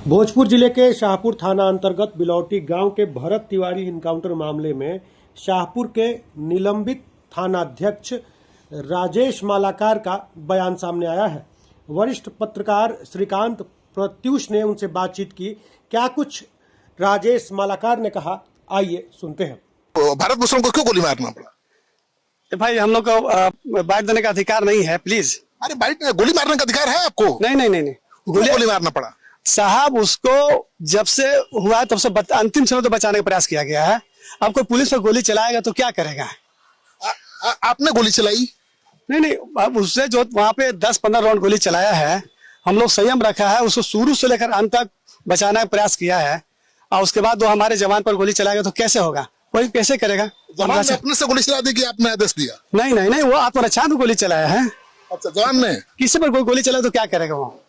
भोजपुर जिले के शाहपुर थाना अंतर्गत बिलौटी गांव के भरत तिवारी इनकाउंटर मामले में शाहपुर के निलंबित थानाध्यक्ष राजेश मालाकार का बयान सामने आया है। वरिष्ठ पत्रकार श्रीकांत प्रत्युष ने उनसे बातचीत की। क्या कुछ राजेश मालाकार ने कहा, आइए सुनते हैं। भारत भूषण को क्यों गोली मारना पड़ा? भाई हम लोग को बाइट देने का अधिकार नहीं है, प्लीज। अरे बाइट गोली मारने का अधिकार है आपको? नहीं। गोली मारना पड़ा साहब, उसको जब से हुआ है तब से अंतिम समय तो बचाने का प्रयास किया गया है। अब कोई पुलिस पर गोली चलाएगा तो क्या करेगा? आपने गोली चलाई? नहीं, अब उससे जो वहाँ पे 10-15 राउंड गोली चलाया है, हम लोग संयम रखा है, उसको शुरू से लेकर अंत तक बचाने का प्रयास किया है। और उसके बाद वो हमारे जवान पर गोली चलाएगा तो कैसे होगा? कोई कैसे करेगा? जवान ने अपने से गोली चला दी कि आपने आदेश दिया? नहीं, वो आत्मरक्षा में गोली चलाया है। अच्छा, जवान ने किसी पर कोई गोली चलाए तो क्या करेगा वो?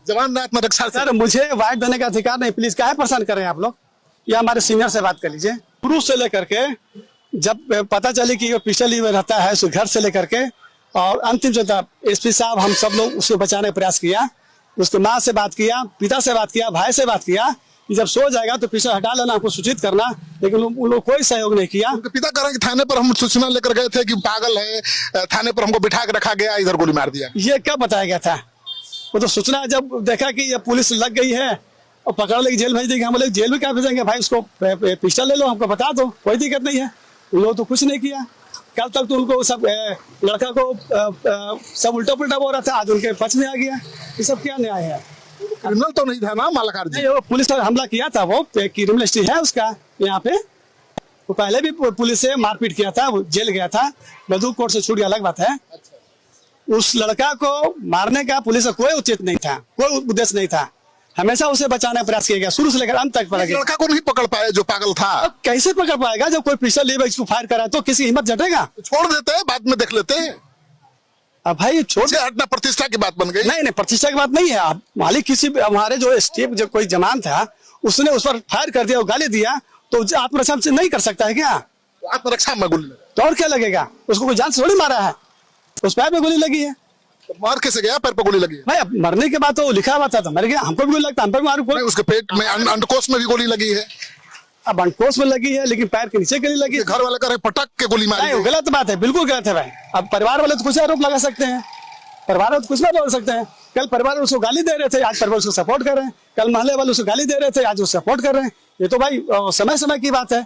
जवान ने आत्मरक्षा। सर, मुझे वाइट देने का अधिकार नहीं, प्लीज। क्या है परेशान कर रहे हैं आप लोग? या हमारे सीनियर से बात कर लीजिए। शुरू से लेकर के जब पता चले कि पिछले में रहता है, उस घर से लेकर के और अंतिम जो था एसपी साहब, हम सब लोग उसको बचाने का प्रयास किया। उसके माँ से बात किया, पिता से बात किया, भाई से बात किया कि जब सो जाएगा तो पीछे हटा लेना, हमको सूचित करना, लेकिन उन लोग कोई सहयोग नहीं किया। उनके पिता कह रहे हैं कि थाने पर हम सूचना लेकर गए थे कि पागल है, थाने पर हमको बिठा के रखा गया, इधर गोली मार दिया। ये क्या बताया गया था? वो तो सूचना जब देखा कि ये पुलिस लग गई है और पकड़ लेगी, जेल भेज देगी। हम लोग जेल में क्या भेजेंगे भाई? उसको पिस्टल ले लो, हमको बता दो, कोई दिक्कत नहीं है। उन लोग तो कुछ नहीं किया। कल तक तो उनको सब लड़का को सब उल्टा पुल्टा बोल रहा था, आज उनके पक्ष में आ गया। ये सब क्या न्याय है? क्रिमिनल तो नहीं था ना मालाकार जी? वो पुलिस पर हमला किया था, वो क्रिमिनल हिस्ट्री है उसका यहाँ पे। वो पहले भी पुलिस से मारपीट किया था, वो जेल गया था, बंदूक कोर्ट से छूट गया, अलग बात है। उस लड़का को मारने का पुलिस का कोई उचित नहीं था, कोई उद्देश्य नहीं था। हमेशा उसे बचाने का प्रयास किया गया, शुरू से लेकर अंत तक। लड़का को नहीं पकड़ पाए जो पागल था? कैसे पकड़ पाएगा? जब कोई पिस्टल लिए इसको फायर करा तो किसी हिम्मत जटेगा? छोड़ देते हैं, बाद में देख लेते हैं। अब भाई छोड़ हटना प्रतिष्ठा की बात बन गई। नहीं, प्रतिष्ठा की बात नहीं है। आप मालिक किसी हमारे जो स्टेप जो कोई जवान था, उसने उस पर फायर कर दिया, गाली दिया, तो आत्मरक्षा से नहीं कर सकता है क्या? आत्मरक्षा में गोली तो और क्या लगेगा? उसको कोई जान से थोड़ी मारा है, उस पैर पे गोली लगी है। तो मार कैसे गया? पैर पे गोली लगी भाई, अब मरने के बाद तो लिखा हुआ था तो मर गया। हमको भी गोली लगता, हम पर मारू। उसके पेट में अंडकोश में भी गोली लगी है। अब अंडकोश में लगी है, लेकिन पैर के नीचे गोली लगी। घर वाले कह रहे पटक के गोली मारी। गलत बात है, बिल्कुल गलत है भाई। अब परिवार वाले तो कुछ आरोप लगा सकते हैं, परिवार वाले तो कुछ ना बोल सकते हैं। कल परिवार वाले उसको गाली दे रहे थे, आज परिवार उसको सपोर्ट कर रहे हैं। कल महल्ले वाले उसको गाली दे रहे थे, आज उसको सपोर्ट कर रहे हैं। ये तो भाई समय समय की बात है।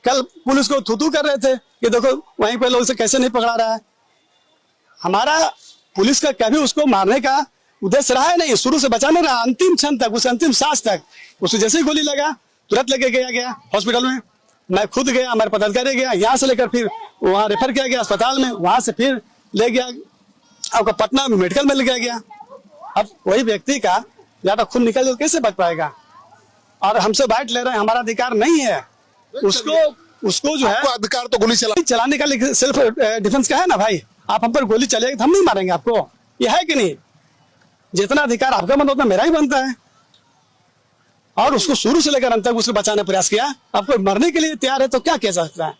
कल पुलिस को थूथू कर रहे थे कि देखो वहीं पे लोग से कैसे नहीं पकड़ा रहा है। हमारा पुलिस का कभी उसको मारने का उद्देश्य रहा है नहीं, शुरू से बचाने रहा, अंतिम क्षण तक, उस अंतिम सांस तक। उसको जैसे ही गोली लगा तुरंत लेके गया हॉस्पिटल में। मैं खुद गया, हमारे पदाधिकारी गया, यहाँ से लेकर फिर वहाँ रेफर किया गया अस्पताल में, वहां से फिर ले गया आपका पटना मेडिकल में ले गया। अब वही व्यक्ति का ज्यादा खून निकल तो कैसे बच पाएगा? और हमसे बाइट ले रहे हैं, हमारा अधिकार नहीं है। उसको जो है अधिकार तो गोली चलाने का सेल्फ डिफेंस का है ना भाई। आप हम पर गोली चलेगी तो हम नहीं मारेंगे आपको, ये है कि नहीं? जितना अधिकार आपका बनता उतना मेरा ही बनता है। और उसको शुरू से लेकर अंत तक उसको बचाने का प्रयास किया। अब कोई मरने के लिए तैयार है तो क्या कह सकता है?